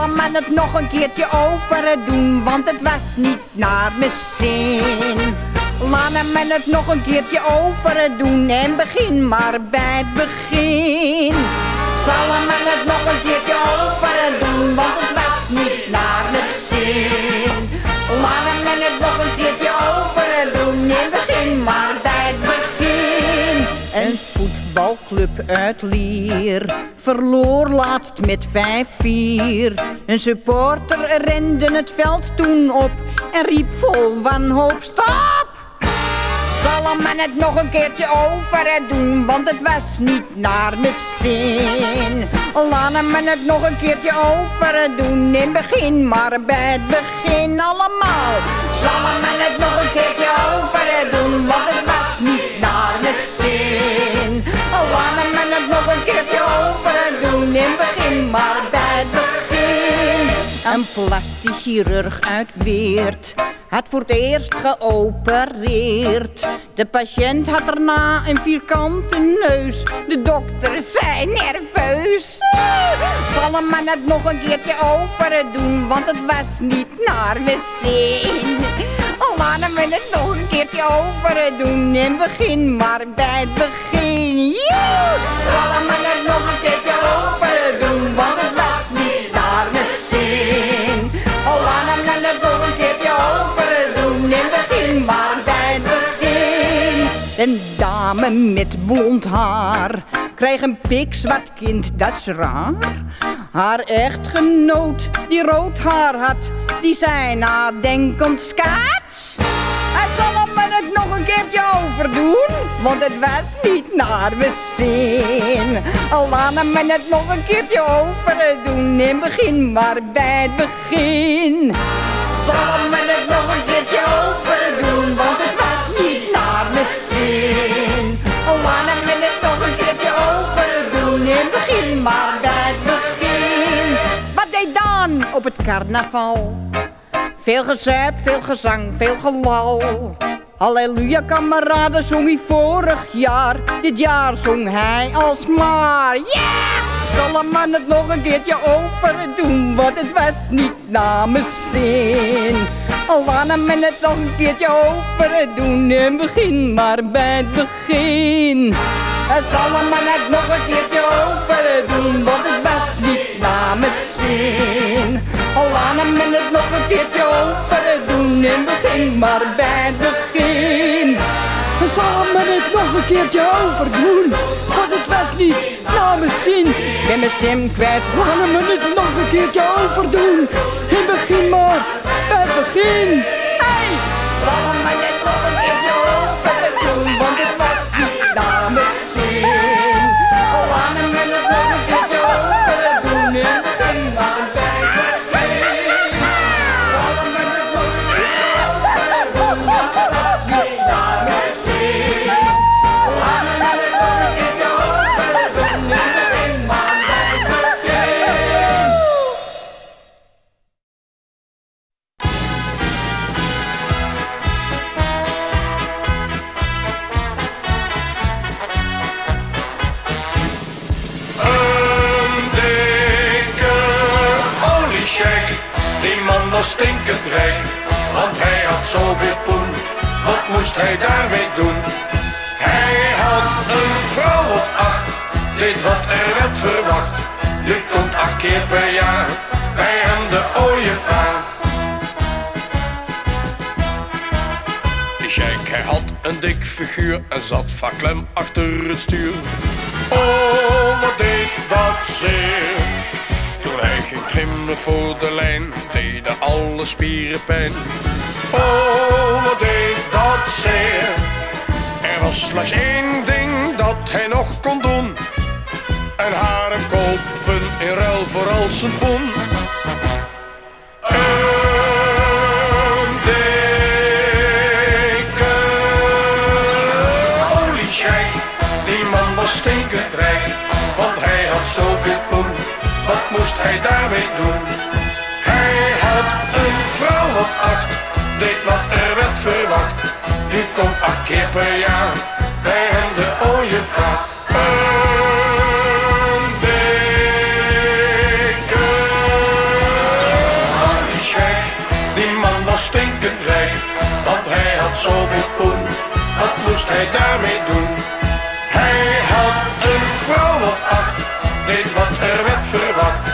zal hem het nog een keertje over doen, want het was niet naar mijn zin. Laat hem het nog een keertje over doen en begin maar bij het begin. Zal hem het nog een keertje over doen, want het was niet naar mijn zin. Laat hem het nog een keertje over doen en begin maar bij het begin. Een voetbalclub uit Lier verloor laatst met 5-4. Een supporter rende het veld toen op en riep vol wanhoop: stop! Zal hem het nog een keertje over doen, want het was niet naar mijn zin. Laat hem het nog een keertje over doen en begin maar bij het begin allemaal. Zal hem het nog een keertje over doen, want het was niet naar mijn zin. Laat hem het nog een keertje over doen en begin maar bij het begin. Een plastisch chirurg uit Weert had voor het eerst geopereerd. De patiënt had daarna een vierkante neus. De dokters zijn nerveus. Zal hem het nog een keertje over doen, want het was niet naar mijn zin. Laat hem het nog een keertje over doen en begin maar bij het begin. Zal hem het nog een keertje over doen, want het was niet naar mijn zin. Laat hem het nog een keertje over doen en begin maar bij het begin. Een dame met blond haar kreeg een pikzwart kind, dat is raar. Haar echtgenoot die rood haar had, die zei nadenkend: skat, hij zal hem het nog een keertje overdoen, want het was niet naar mijn zin. Laat hem het nog een keertje overdoen en begin maar bij het begin. Zal hem het nog een keertje overdoen, want het was niet naar mijn zin. Laat hem het nog een keertje overdoen en begin maar bij het begin. Wat deed Daan op het carnaval? Veel gezuip, veel gezang, veel gelal. Halleluja kameraden zong hij vorig jaar. Dit jaar zong hij alsmaar. Yeah! Zal hem man het nog een keertje overdoen, want het was niet naar mijn zin. Laat hem het nog een keertje overdoen en begin maar bij het begin. Zal hem het nog een keertje overdoen, want het was niet naar mijn zin. Laat hem het nog een keertje overdoen en begin maar bij het begin. Zal hem het nog een keertje overdoen, want het was niet naar mijn zin. Ik ben mijn stem kwijt, laat hem het nog een keertje overdoen en begin maar bij het begin. Hey! Zal hem het nog een keertje overdoen, want het was niet naar mijn zin. Laat hem het nog een keertje overdoen en begin maar bij het begin. Zal hem het nog een keertje overdoen, want het was niet naar mijn zin. Laat hem het nog een keertje overdoen en begin maar bij het begin. Die man was stinkend rijk, want hij had zoveel poen. Wat moest hij daarmee doen? Hij had een vrouw of 8, deed wat er werd verwacht. Je komt 8 keer per jaar bij hem de ooievaar. Die sheik, hij had een dik figuur en zat vaak klem achter het stuur. Oh, wat deed dat zeer. Toen hij ging klimmen voor de lijn, deden alle spieren pijn. Oh, wat deed dat zeer. Er was slechts één ding dat hij nog kon doen: een harem kopen in ruil voor al zijn poen. Een dikke oliesjeik, die man was stinkend rijk, want hij had zoveel poen. Wat moest hij daarmee doen? Hij had een vrouw of 8, deed wat er werd verwacht. Nu komt 8 keer per jaar bij hem de ooievaar. Een dikke zoveel poen, wat moest hij daarmee doen? Hij had een vrouw of 8, deed wat er werd verwacht.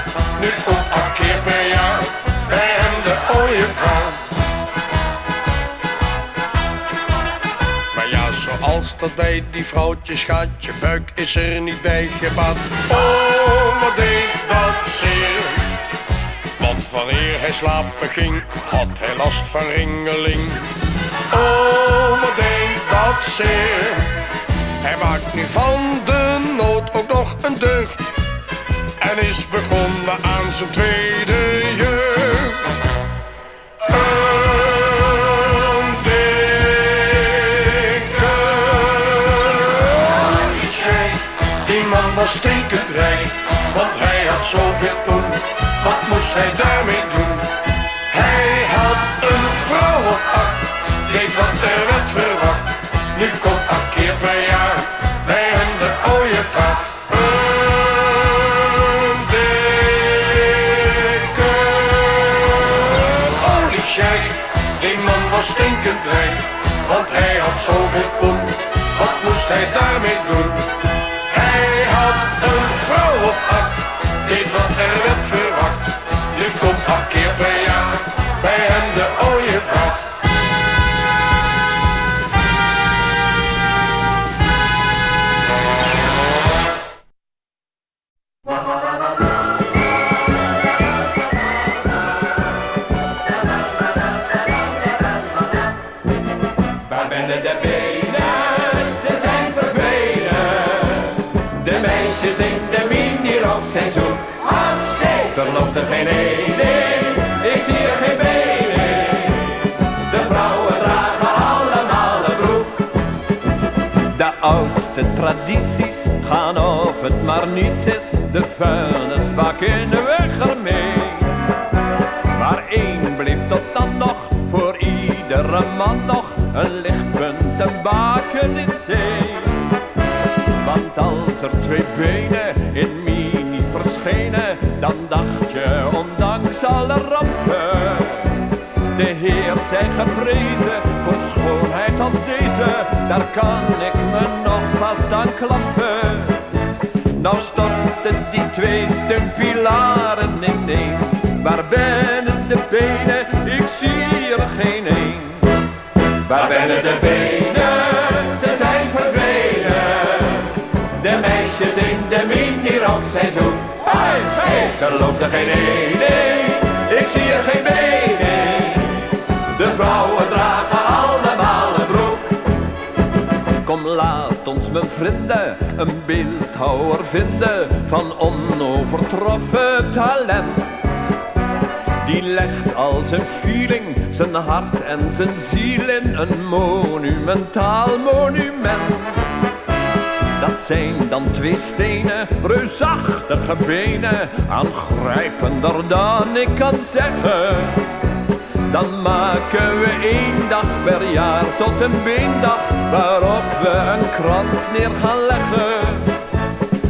Nu komt 8 keer per jaar bij hem de ooievaar. Maar ja, zoals dat bij die vrouwtjes gaat, je buik is er niet bij gebaat. Oh, wat deed dat zeer. Want wanneer hij slapen ging, had hij last van ringeling. Oh, wat deed dat zeer. Hij maakt nu van de nood ook nog een deugd en is begonnen aan zijn tweede jeugd. Een dikke oliesjeik, die man was stinkend rijk, want hij had zoveel poen, wat moest hij daarmee doen? Hij had een vrouw of 8, deed wat er werd verwacht. Nu komt 8 keer per jaar bij hem de ooievaar. Een dikke oliesjeik, die man was stinkend rijk, want hij had zoveel poen, wat moest hij daarmee doen? Hij had een vrouw of 8, deed wat er werd verwacht. Nu komt 8 keer per jaar bij hem de ooievaar. Waar binnen de benen, ze zijn verdwenen. De meisjes in de minirok zijn zoek. Er loopt er geen één in, ik zie er geen benen. De vrouwen dragen allemaal een broek. De oudste tradities gaan of het maar niets is. De vuilnisbak in de weg ermee. Maar één bleef tot dan nog, voor iedere man nog, een lichtpunt, een baken in zee. Want als er 2 benen in mini verschenen, dan dacht je, ondanks alle rampen, de Heer zij geprezen voor schoonheid als deze, daar kan ik me nog vast aan klampen. Nou storten die 2 steunpilaren ineen, waar binnen de benen, ik zie er geen één. Waar binnen de benen, ze zijn verdwenen. De meisjes in de minirok zijn zoek. Er loopt er geen één in, ik zie er geen been in. De vrouwen dragen allemaal een broek. Kom, laat ons, mijn vrienden, een beeldhouwer vinden van onovertroffen talent. Die legt al zijn feeling, zijn hart en zijn ziel in een monumentaal monument. Dat zijn dan 2 stenen, reusachtige benen, aangrijpender dan ik kan zeggen. Dan maken we 1 dag per jaar tot een beendag, waarop we een krans neer gaan leggen.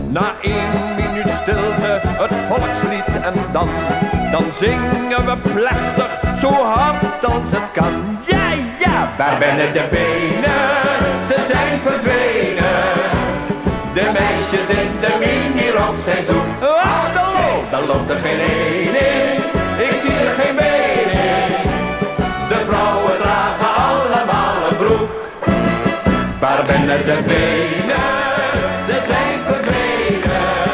Na 1 minuut stilte het volkslied en dan zingen we plechtig, zo hard als het kan. Ja, ja, waar binnen de benen, ze zijn verdwenen. De meisjes in de minirok zijn zoek. Dan loopt er geen één in, ik zie er geen been in. De vrouwen dragen allemaal een broek. Waar binnen de benen, ze zijn verdwenen.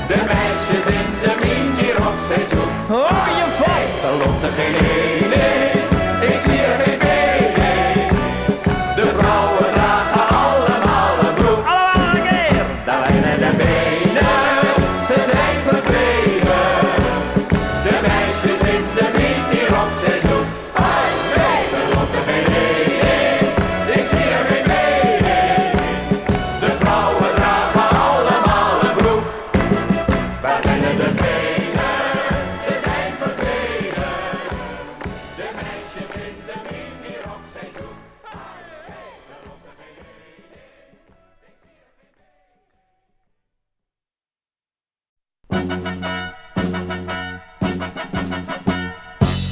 De meisjes in de minirok zijn zoek. Hou je vast, dan loopt er geen één in, ik zie er geen been in. De vrouwen dragen allemaal een broek. Allemaal een keer. Daar binnen de benen, ze zijn verdwenen. De meisjes in de minirok zijn zoek. Dan loopt er geen één in, ik zie er geen been in. De vrouwen dragen allemaal een broek. Waar binnen de benen, ze zijn verdwenen. De meisjes in de minirok zijn zoek.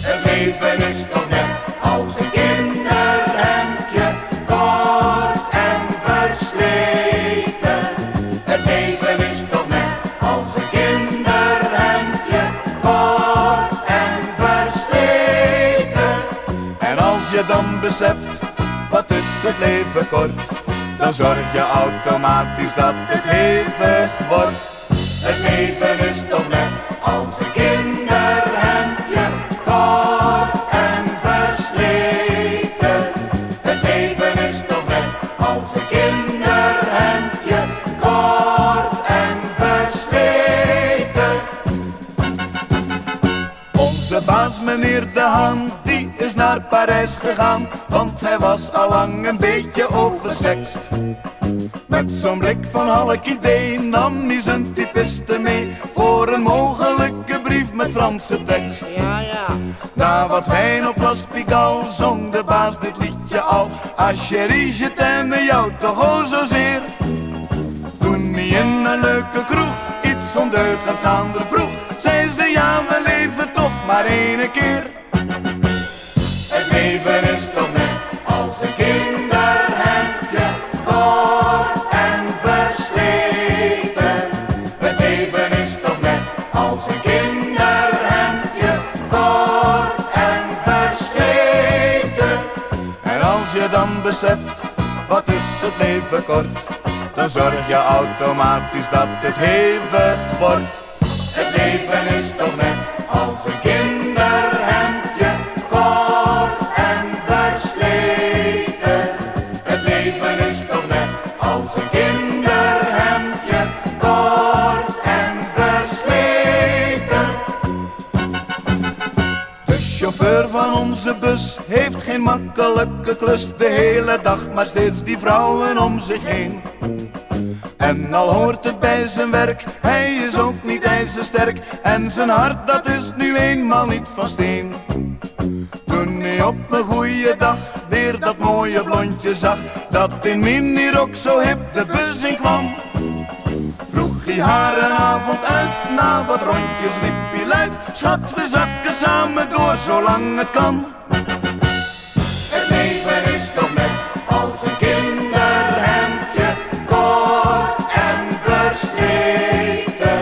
Het leven is toch net als een kinderren. dan beseft, wat is het leven kort, dan zorg je automatisch dat het hevig wordt. Het leven is toch net als een kinderhemdje, kort en versleten. Het leven is toch net als een kinderhemdje, kort en versleten. Onze baas meneer De Haan, die is naar Parijs gegaan, want hij was allang een beetje oversext. Met zo'n blik van halk idee nam hij zijn typiste mee voor een mogelijke brief met Franse tekst. Ja, ja. Na wat wijn op Las Pigalle zong de baas dit liedje al. Ah chérie, je t'aime jou toch oh zozeer. Toen hij in een leuke kroeg iets ondeugends aan haar vroeg, zei ze ja, we leven toch maar één keer. Het leven is toch net als een kinderhemdje, kort en versleten. Het leven is toch net als een kinderhemdje, kort en versleten. En als je dan beseft, wat is het leven kort, dan zorg je automatisch dat het hevig wordt. Het leven is toch net als een kinderhemdje, kort en versleten. Het leven is toch net als een kinderhemdje, kort en versleten. De chauffeur van onze bus heeft geen makkelijke klus, de hele dag maar steeds die vrouwen om zich heen. En al hoort het bij zijn werk, hij is ook niet ijzersterk, en zijn hart dat is nu eenmaal niet van steen. Toen hij op een goeie dag weer dat mooie blondje zag, dat in minirok zo hip de bus in kwam, vroeg hij haar een avond uit, na wat rondjes liep hij luid: schat, we zakken samen door zolang het kan. Het leven is toch net als een kinderhemdje, kort en versleten.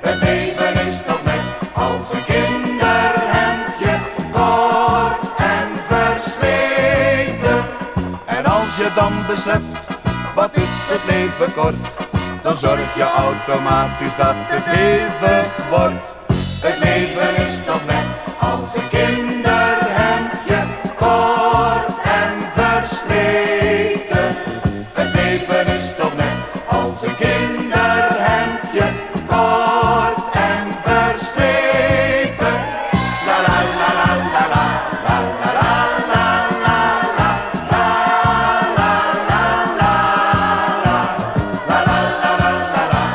Het leven is toch net als een kinderhemdje, kort en versleten. En als je dan beseft, wat is het leven kort, dan zorg je automatisch dat het hevig wordt. Het leven is toch net als een kinderhemdje, kort en versleten. Het leven is toch net als een kinderhemdje, kort en versleten. La la la la la la la la la la la la la la la la la la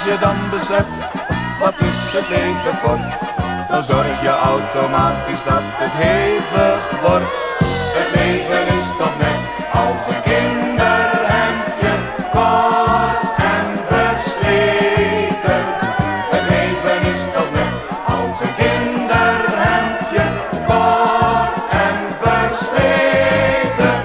je dan beseft, wat is het leven kort, dan zorg je automatisch dat het hevig wordt. Het leven is toch net als een kinderhemdje, kort en versleten. Het leven is toch net als een kinderhemdje, kort en versleten.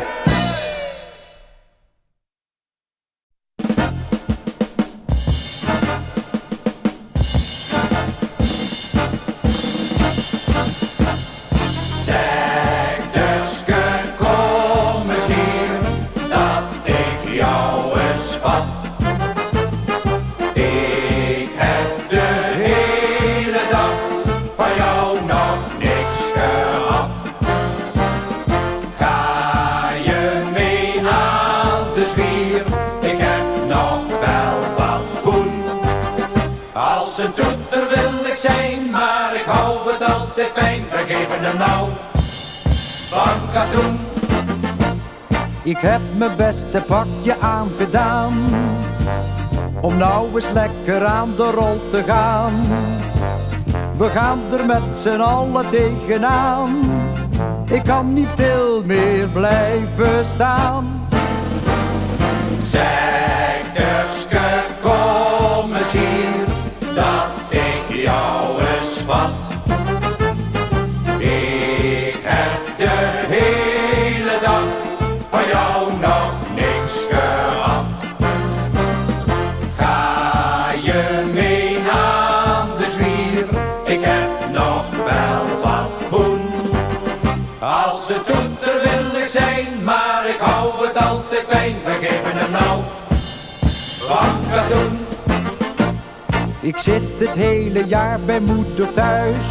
Geven hem nou van katoen. Ik heb mijn beste pakje aangedaan om nou eens lekker aan de rol te gaan. We gaan er met z'n allen tegenaan. Ik kan niet stil meer blijven staan. Zeg Duske, kom eens hier, dat ik jou eens vat. Ik heb de hele dag van jou nog niks gehad. Ga je mee naar katoen. Ik zit het hele jaar bij moeder thuis,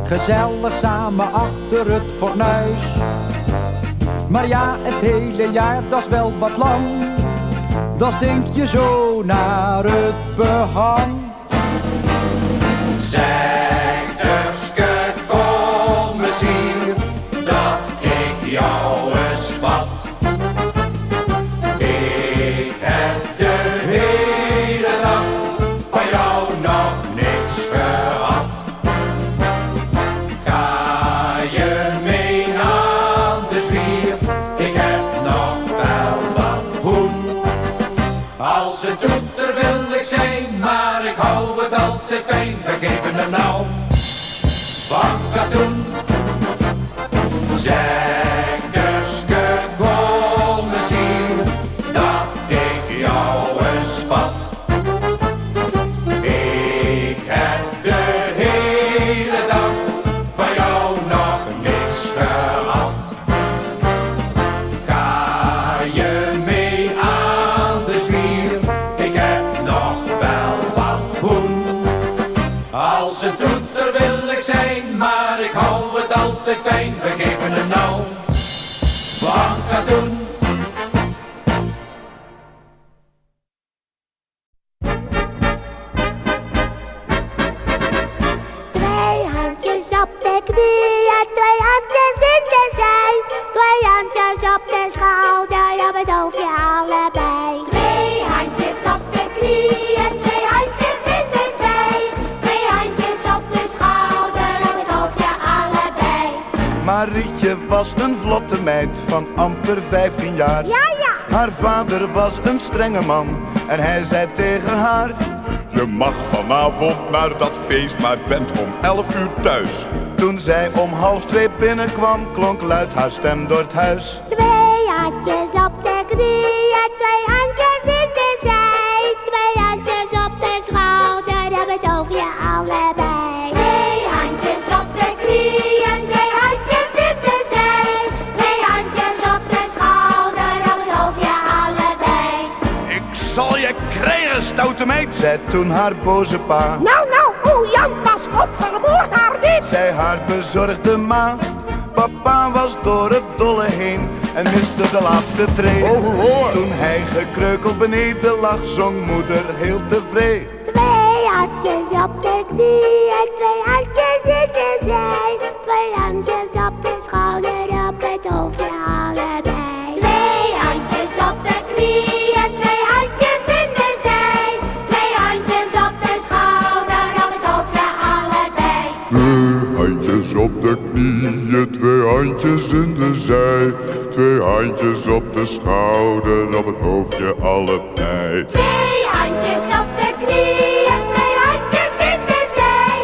gezellig samen achter het fornuis. Maar ja, het hele jaar, dat is wel wat lang. Dan stink je zo naar het behang. Zeg Duske, kom eens hier, dat ik jou eens vat. Ik heb de hele dag van jou nog niks gehad. Ga je mee aan de zwier? Ik heb nog wel wat hoen. Als het doet, er wil ik zijn, maar ik hou het altijd fijn. We geven hem nou van katoen. Zeg Duske, kom eens hier, dat ik jou eens vat. Ik heb de hele dag van jou nog niks gehad. Ga je mee aan de zwier? Ik heb nog wel wat hoen. Als het doet, er wil ik zijn, maar ik hou het altijd fijn. We geven hem nou van katoen. Twee handjes op de knieën, twee handjes in de zij. Twee handjes op de schouder, op het hoofdje allebei. Twee handjes op de knieën, twee handjes in de zij. Twee handjes op de schouder, op het hoofdje allebei. Marietje was een vlotte meid van amper 15 jaar. Ja, ja. Haar vader was een strenge man en hij zei tegen haar: je mag vanavond naar dat feest, maar bent om 11 uur thuis. Toen zij om 1:30 binnenkwam, klonk luid haar stem door het huis. Twee handjes op de knieën, twee handjes in de zij. Twee handjes op de schouder, op het hoofdje allebei. Twee handjes op de knieën, twee handjes in de zij. Twee handjes op de schouder, op het hoofdje allebei. Ik zal je krijgen, stoute meid, zei toen haar boze pa. Nou, oe Jan, pas op, vermoord haar niet. Zei haar bezorgde ma. Papa was door het dolle heen en miste de laatste tree. Toen hij gekreukeld beneden lag, zong moeder heel tevreden. Twee handjes op de knieën, twee handjes in de zij. Twee handjes op de schouder, op het hoofdje allebei. Twee handjes op de knieën, twee handjes in de zij. Twee handjes op de schouder, op het hoofdje allebei. Twee handjes op de knieën, twee handjes in de zij. Twee handjes op de schouder, op het hoofdje allebei. Twee handjes op de knieën, twee handjes in de zij.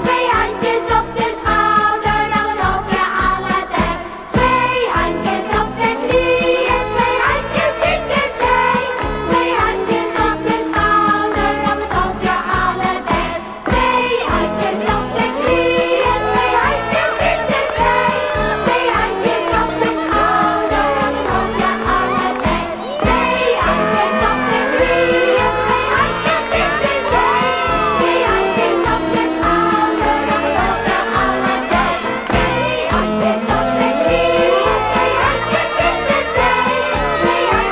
Twee handjes op de schouder, op het hoofdje allebei. Twee handjes op de knieën, twee handjes in de zij. Twee handjes op de schouder, op het hoofdje allebei. Twee handjes op de knieën, twee handjes in de zij. Twee handjes op de schouder, op het hoofdje allebei. Twee handjes op de knieën, twee handjes in de zij. Twee handjes op de schouder, op het hoofdje allebei. Twee handjes op de knieën, twee handjes in de zij.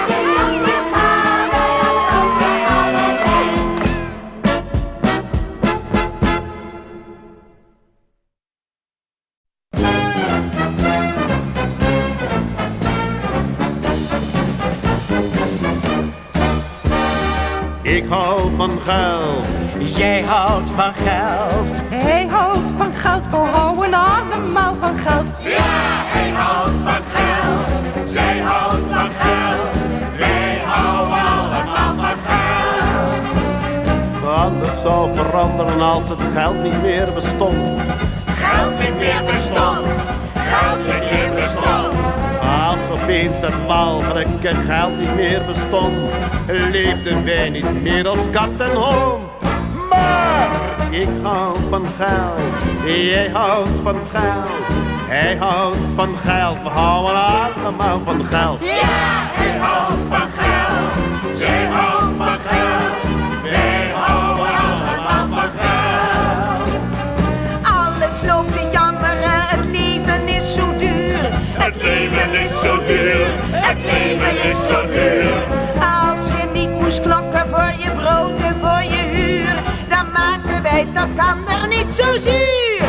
Twee handjes op de schouder, op het hoofdje allebei. Ik hou van geld, jij houdt van geld. Hij houdt van geld, we houden allemaal van geld. Ja, hij houdt van geld, zij houdt van geld. Wij houden allemaal van geld. Alles zou veranderen als het geld niet meer bestond. Geld niet meer bestond, geld niet meer bestond. Als opeens het walgelijke geld niet meer bestond, leefden wij niet meer als kat en hond. Maar ik hou van geld, jij houdt van geld, hij houdt van geld, we houden allemaal van geld. Ja, hij houdt van geld, zij houdt van geld. leven is zo duur. Als je niet moest knokken voor je brood en voor je huur, dan maken wij het elkander niet zo zuur.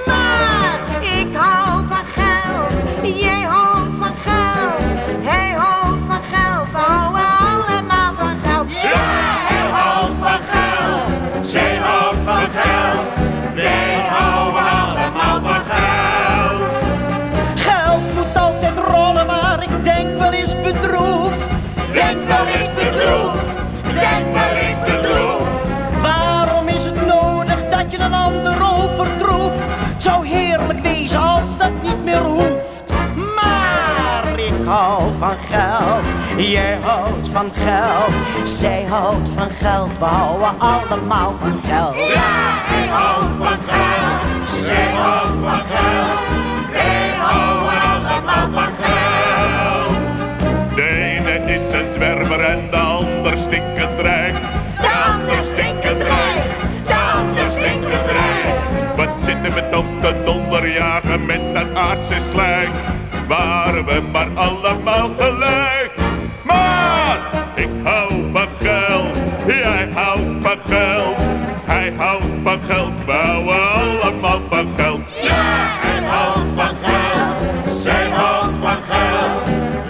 Maar ik hou van geld, jij houdt van geld, hij houdt van geld, we houden allemaal van geld. Ja, hij houdt van geld, zij houdt van geld, wij houden allemaal van geld. Geld moet altijd rollen, maar ik denk wel eens bedroefd. Denk wel eens bedroefd, denk wel eens bedroefd. Waarom is het nodig dat je een ander overdroeft? Het zou heerlijk wezen als dat niet meer hoeft. Maar ik hou van geld, jij houdt van geld, zij houdt van geld, we houden allemaal van geld. Ja, hij houdt van geld, zij houdt van geld, wij houden allemaal van geld. De ene is een zwerver en de ander stinkend rijk. De ander stinkend rijk, de ander stinkend rijk. Wat zitten we op te donderjagen met dat aardse slijk? Waren we maar allemaal gelijk. Maar ik hou van geld, jij houdt van geld, hij houdt van geld, we houden allemaal van geld. Ja, hij houdt van geld, zij houdt van geld,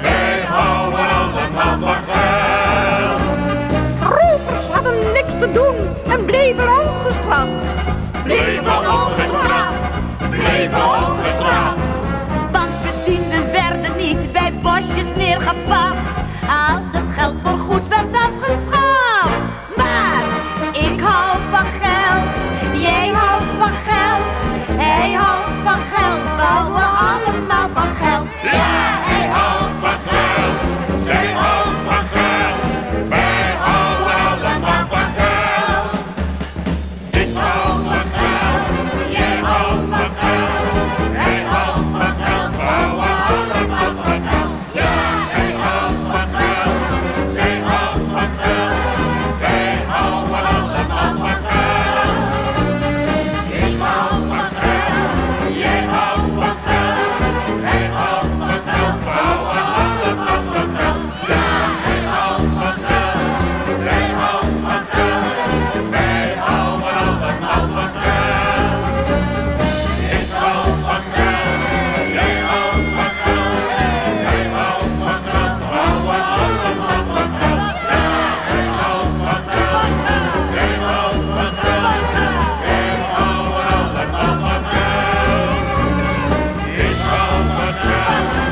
wij houden allemaal van geld. Rovers hadden niks te doen en bleven ongestraft. Bleven ongestraft, bleven ongestraft. Bankbedienden werden niet bij bosjes neergepakt als het geld voorgoed werd afgeschaft. Maar ik hou van geld, jij houdt van geld, hij houdt van geld, we houden allemaal van geld. Ja, hij houdt van geld, zij houdt van geld, wij houden allemaal van geld. Ik hou van geld, jij houdt van geld, hij houdt van geld, we houden allemaal van geld. Ja, hij houdt van geld, zij houdt van geld, wij houden allemaal van geld. Ik hou van geld, jij houdt van geld, hij houdt van geld, we houden allemaal van geld. Ja, hij houdt van geld, zij houdt van geld, wij houden allemaal van geld. Ik hou van geld, jij houdt van geld, hij houdt van geld, we houden allemaal van geld. Ja, hij houdt van geld, jij houdt van geld, wij houden allemaal van geld. Ik hou van geld, jij houdt van geld, hij houdt van geld, we houden allemaal van geld. Ja, hij houdt van geld, zij houdt van geld.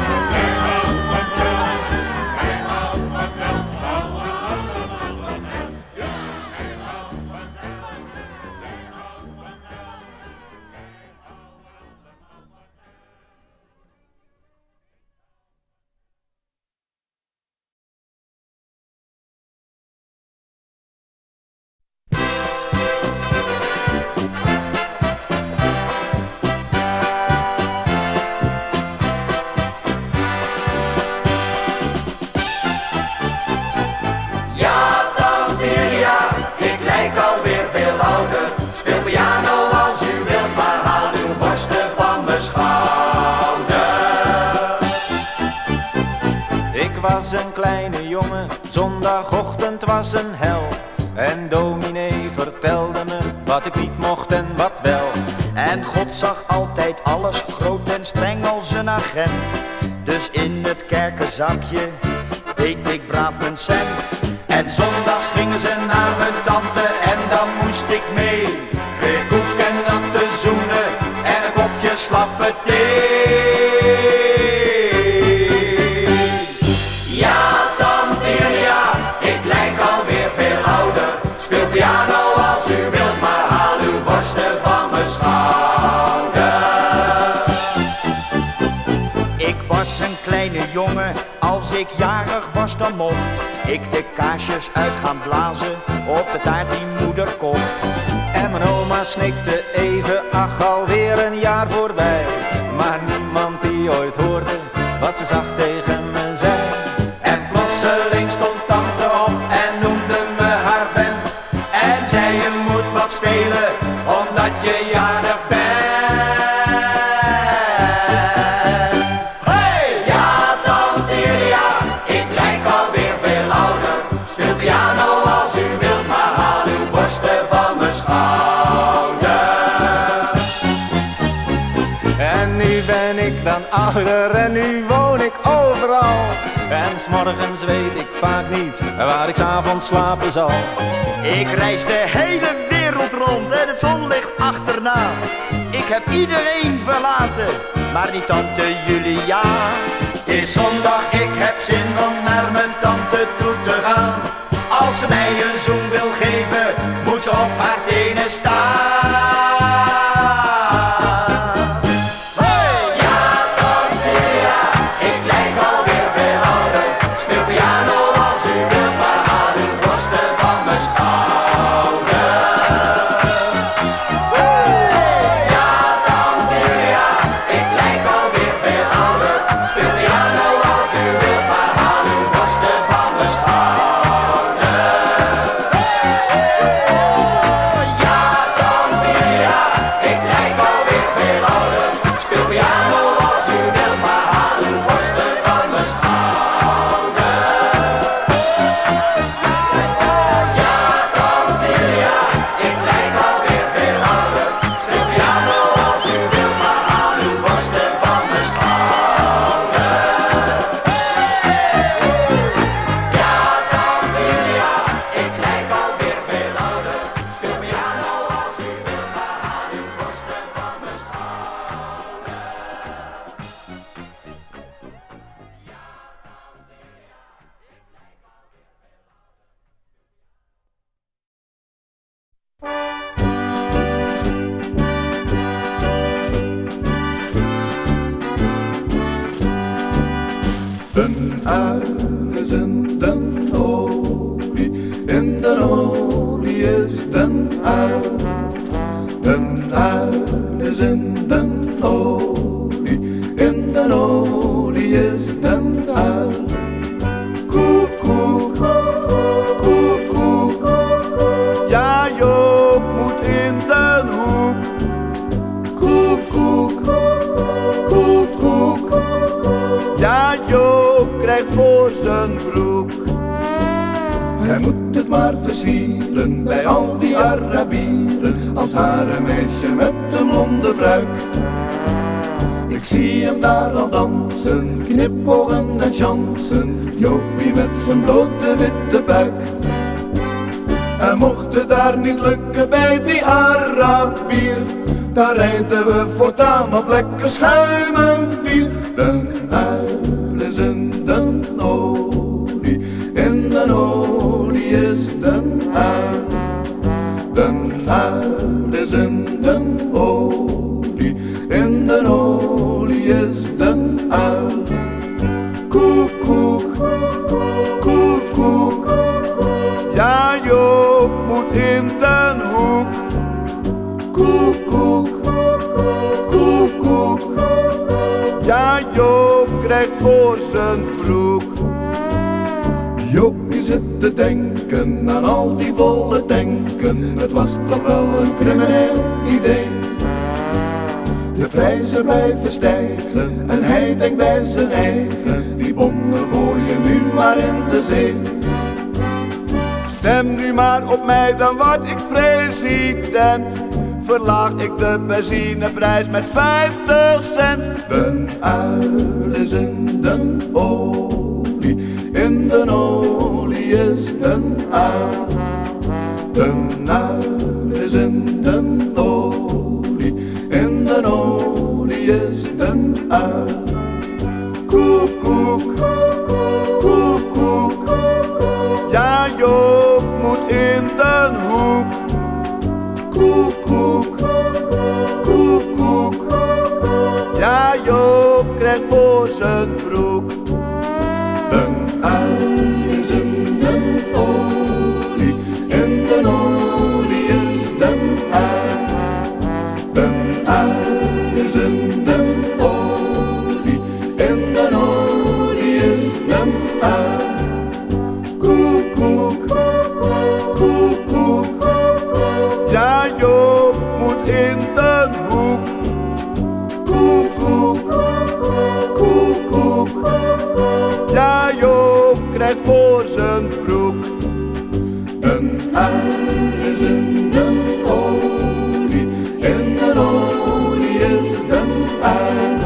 Ja, tante Julia, ik lijk alweer veel ouder. Speel piano als u wilt, maar haal uw borsten van mijn schouder. Ik was een kleine jongen, zondagochtend was een hel. En dominee vertelde me wat ik niet mocht en wat wel. En God zag altijd alles groot en streng als een agent. Dus in het kerkenzakje deed ik braaf mijn cent. En zondags gingen ze naar mijn tante en dan moest ik mee. Kreeg koek en natte zoenen en een kopje slappe thee. Ja, tante Julia, ik lijk alweer veel ouder. Speel piano als u wilt, maar haal uw borsten van mijn schouder. Ik was een kleine jongen, als ik jarig was dan mocht ik de kaarsjes uit gaan blazen op de taart die moeder kocht. En mijn oma snikte even, ach alweer een jaar voorbij. Maar niemand die ooit hoorde wat ze zacht tegen me zei. En plotseling stond tante op en noemde me haar vent. En zei je moet wat spelen, omdat je jarig bent. Hey! Ja, tante Julia, ik lijk piano als u wilt, maar haal uw borsten van mijn schouder. En nu ben ik dan ouder en nu woon ik overal. En 's morgens weet ik vaak niet waar ik 's avonds slapen zal. Ik reis de hele wereld rond en het zonlicht achterna. Ik heb iedereen verlaten, maar niet tante Julia. Het is zondag, ik heb zin om naar mijn tante toe te gaan. Als ze mij een zoen wil geven, moet ze op haar tenen staan. Een uil is in den olie, in den olie is den uil. Den uil is in den olie, in den olie is den uil. Koek, koek, koek, koek, ja Joop moet in den hoek. Koek, koek, koek, koek, ja Joop krijgt voor zijn broek. Hij moet het maar versieren bij al die Arabieren, als harenmeisje met een blonde pruik. Ik zie hem daar al dansen, knipogen en chansen, Jopie met zijn blote witte buik. En mocht het daar niet lukken bij die Arabier, dan rijden we voortaan op lekker schuimend bier. Den uil is in den olie, in den olie is den uil. Den uil is in den olie, in den olie is den uil. Koek, koek, koek, koek, ja Joop moet in den hoek. Koek, koek, koek, koek, ja Joop krijgt voor zijn broek. Joopie zit te denken aan al die volle tanken, het was toch wel een crimineel idee. De prijzen blijven stijgen en hij denkt bij zijn eigen, die bonnen gooien nu maar in de zee. Stem nu maar op mij, dan word ik president. Verlaag ik de benzineprijs met 50 cent. Den uil is in den olie, in den olie is den uil. Den uil is in den olie, in den olie is den uil. Koek, koek, koek, koek, ja Joop moet in den hoek. Koek, koek, koek, koek, ja Joop krijgt voor zijn broek. Den uil is in den olie, in den olie is den uil. Den uil is in den olie, in den olie is den uil. Koek, koek, koek, koek, ja Joop moet in den hoek. Koek, koek, koek, koek, ja Joop krijgt voor zijn broek. uil is in de olie, in de olie is de uil.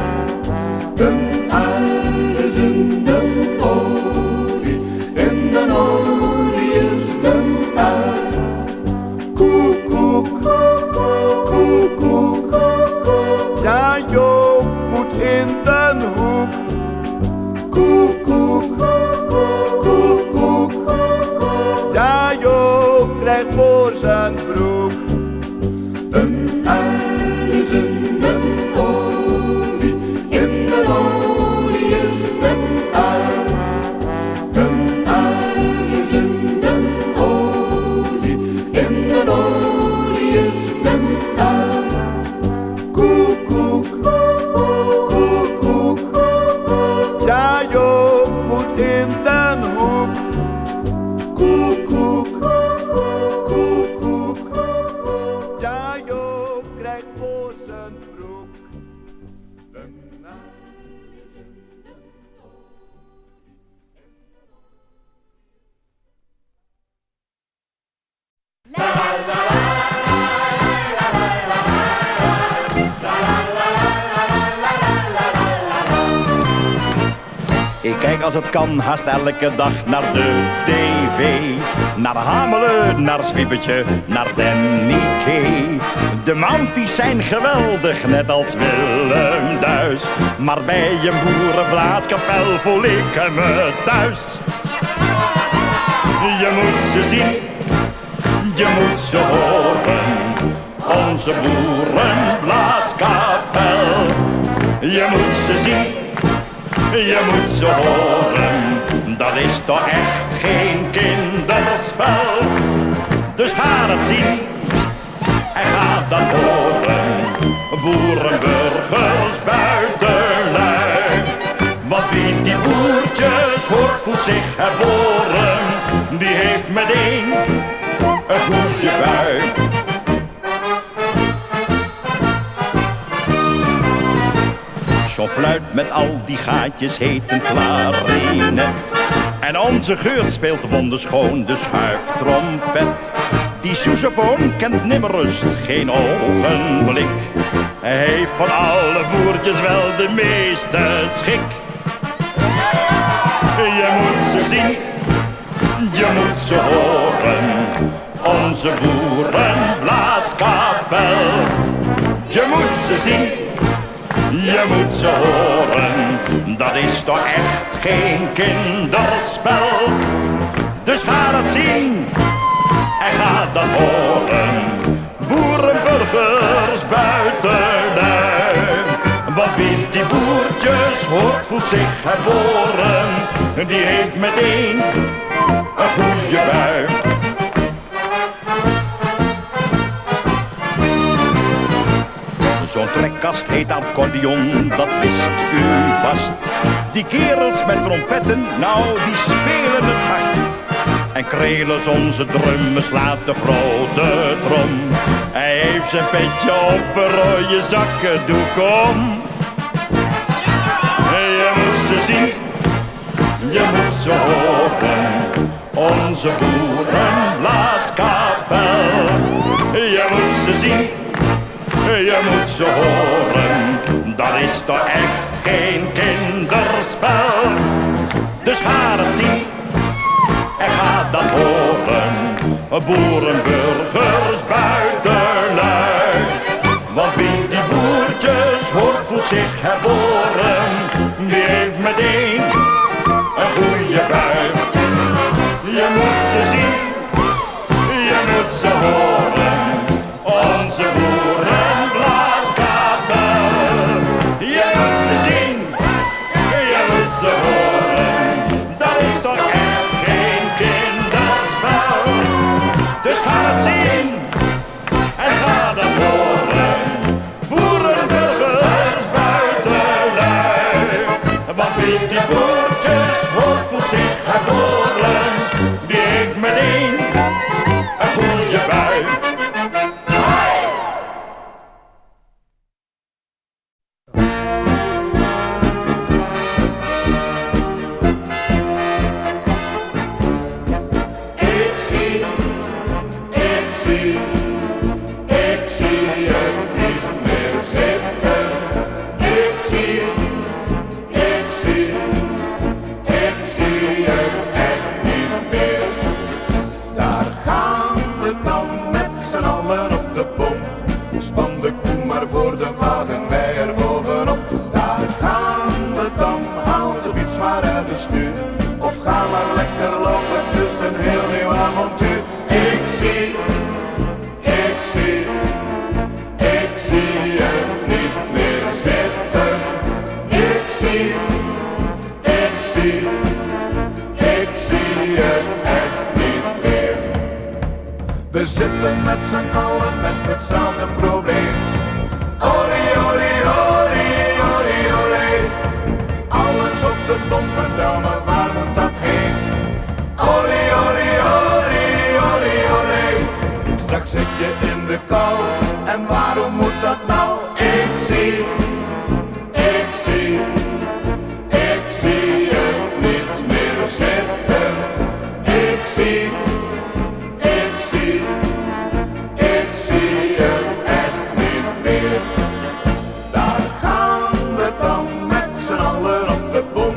De uil is in de olie, in de olie is de uil. Koek, koek, koek, koek, koek. Ja, Joop moet in den hoek. Koek, koek, koek, koek. Ja, Joop krijgt voor zijn broek. Een uil is in de olie, in de olie is de uil. Een uil is in de olie, in de olie is de uil. Koek, koek, koek, koek, koek. Ja, Joop moet in den hoek. Koek, koek, koek, koek. Ja, Joop krijgt voor zijn broek. Een uil is in de Ik kijk als het kan haast elke dag naar de tv. Naar Hamelen, naar Zwiebertje, naar Danny Kay. De Mounties zijn geweldig, net als Willem Duis. Maar bij een boerenblaaskapel voel ik me thuis. Je moet ze zien, je moet ze horen. Onze boerenblaaskapel. Je moet ze zien, je moet ze horen. Dat is toch echt geen kinderspel. Dus ga het zien en ga dat horen. Boerenburgers buitenlui. Want wie die boertjes hoort voelt zich herboren. Die heeft meteen een goede bui. Zo'n fluit met al die gaatjes heet een klarinet. En onze Geurt speelt wonderschoon de schuiftrompet. Die sousaphone kent nimmer rust, geen ogenblik. Hij heeft van alle boertjes wel de meeste schik. Je moet ze zien, je moet ze horen. Onze boerenblaaskapel. Je moet ze zien, je moet ze horen. Dat is toch echt geen kinderspel. Dus ga dat zien en ga dat horen. Boerenburgers buitenlui. Want wie die boertjes hoort voelt zich herboren. Die heeft meteen een goede bui. Zo'n trekkast heet accordeon, dat wist u vast. Die kerels met trompetten, nou die spelen het hardst. En Krelis onze drummen slaat de grote trom. Hij heeft zijn petje op een rode zakkendoek om. Je moet ze zien, je moet ze horen. Onze boerenblaaskapel. Je moet ze zien, je moet ze horen. Dat is toch echt geen kinderspel. Dus ga het zien en ga dat horen. Boerenburgers buitenlui. Want wie die boertjes hoort voelt zich herboren. Die heeft meteen een goede bui. Je moet ze zien, je moet ze horen. Onze boerenblaaskapel. Je moet ze zien, je moet ze horen. Dat is toch echt geen kinderspel. Dus ga het zien en ga dat horen. Boerenburgers buitenlui. Want wie die boertjes hoort voelt zich herboren. Die heeft meteen een goede bui. We zitten met z'n allen met hetzelfde probleem. Olé, olé, olé, olé, olé. Alles op de bom, vertel me waar moet dat heen? Olé, olé, olé, olé, olé. Straks zit je in de kou en waarom moet dat nou? Ik zie het niet meer zitten. Ik zie het echt niet meer. Daar gaan we dan met z'n allen op de bom.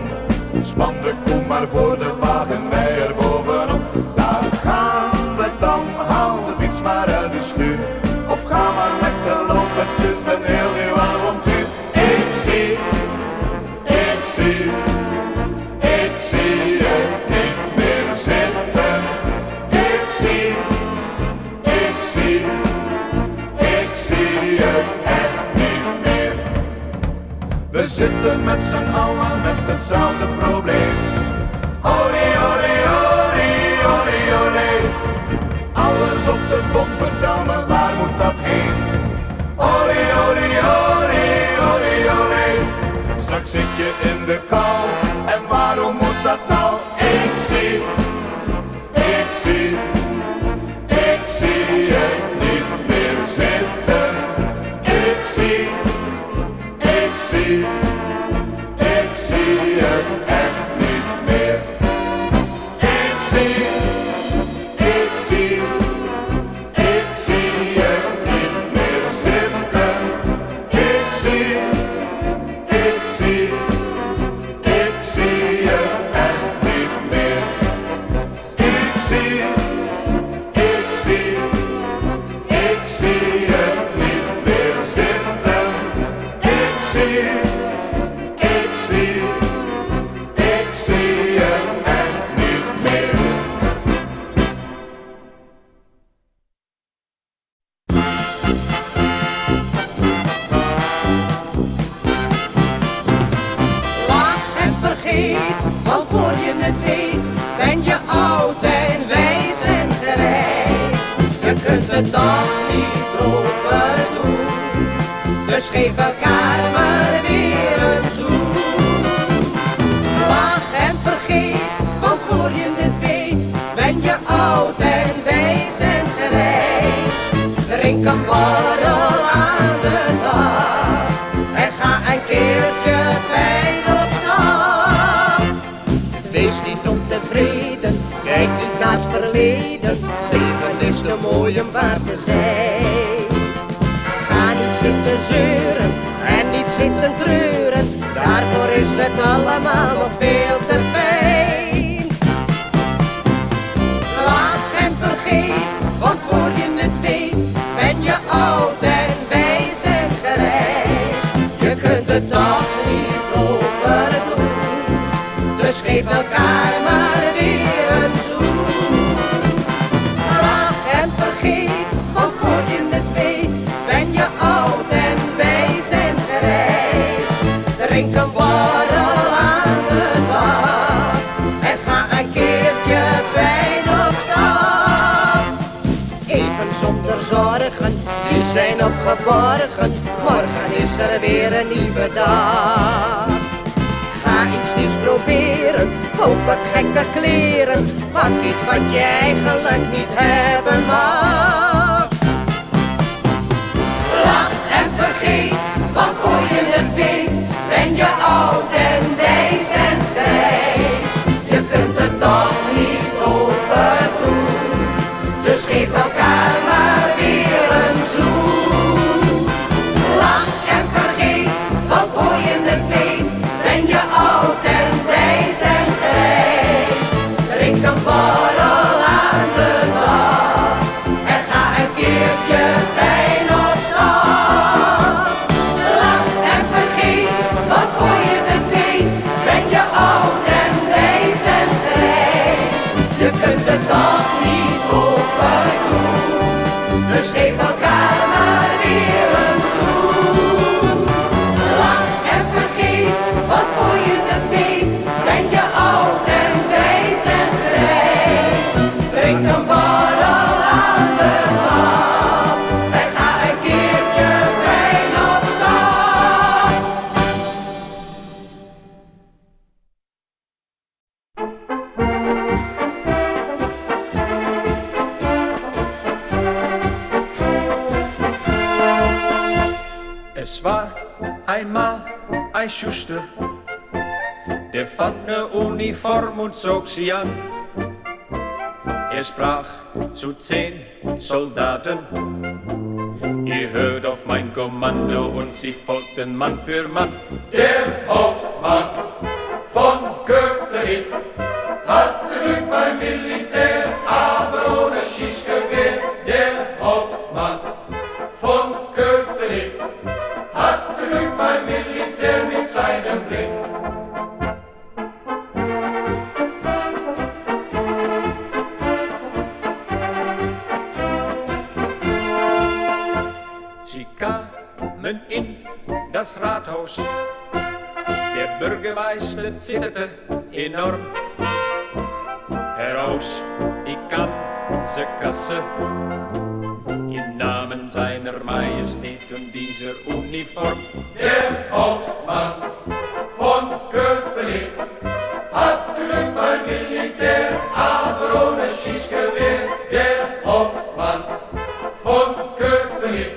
Span de koe maar voor de wagen, wij er bovenop. Daar gaan we dan, haal de fiets maar uit de schuur. Of ga maar lekker lopen, het is een heel nieuw avontuur. Ik zie het niet meer zitten. Ik zie het echt niet meer. We zitten met z'n allen met hetzelfde probleem. Olé, olé, olé, olé, olé. Alles op de bom, vertel me waar moet dat heen? Olé, olé, olé, olé, olé. Straks zit je in de kou en waarom moet dat nou? Ik zie het niet meer zitten. Ik zie het echt niet meer. Ik zie het niet meer zitten. Ik zie het echt niet meer. Ik zie het niet meer zitten. Ik zie het echt niet meer. Lach en vergeet, want voor je het weet, ben je oud en wijs en gereisd. Je kunt het toch niet overdoen, dus geef elkaar maar weer een zoen. Lach en vergeet, want voor je het weet, ben je oud en wijs en gereisd. Drink een borrel aan de dag en ga een keertje fijn op stap. Wees niet ontevreden, kijk niet naar het verleden. Leven is te mooi om waar te zijn. Ga niet zitten zeuren en niet zitten treuren, daarvoor is het allemaal nog veel te fijn. Lach en vergeet, want voor je het weet, ben je oud en wijs en gereisd. Je kunt het toch niet overdoen, dus geef elkaar maar weer een zoen. Lach en vergeet, want voor je het weet, ben je oud en wijs en gereisd. Drink een borrel aan de dag en ga een keertje fijn op stap. Even zonder zorgen, die zijn opgeborgen. Morgen is er weer een nieuwe dag. Ga iets nieuws proberen, koop wat gekke kleren. Pak iets wat je eigenlijk niet hebben mag. Lach en vergeet, want voor je het weet, ben je oud en wijs en grijs. Je kunt het toch niet overdoen, dus geef elkaar maar weer een zoen. Lach en vergeet, want voor je het weet, ben je oud en wijs en grijs. Drink een borrel aan de dag en ga een keertje fijn op stap. Lach en vergeet, want voor je het weet, ben je oud en wijs en grijs. Je kunt het toch niet overdoen, Es war einmal ein Schuster, der fand ne Uniform und zog sie an. Er sprach zu 10 Soldaten: Ihr hört auf mein Kommando, und sie folgten Mann für Mann. Der Hauptmann von Köpenick hatte Glück beim Militär, aber ohne Schießgewehr. Der Hauptmann von Köpenick hatte Glück beim Militär mit seinem Blick. Sie kamen in das Rathaus, der Bürgermeister zitterte enorm. Heraus die ganze Kasse, im Namen seiner Majestät und dieser Uniform. Der Hauptmann von Köpenick hatte Glück beim Militär, aber ohne Schießgewehr. Der Hauptmann von Köpenick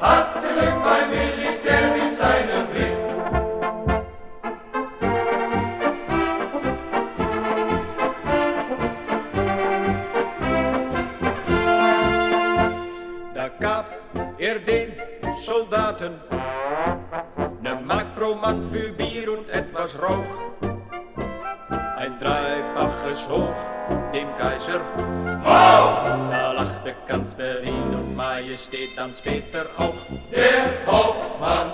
hatte Glück beim Militär mit seinem Blick. Da gab er den Soldaten ne Mark pro Mann für Bier und etwas Rauch. Ein dreifaches Hoch dem Kaiser Hoch! Da lachte ganz Berlin und Majestät Hans Peter auch. Der Hauptmann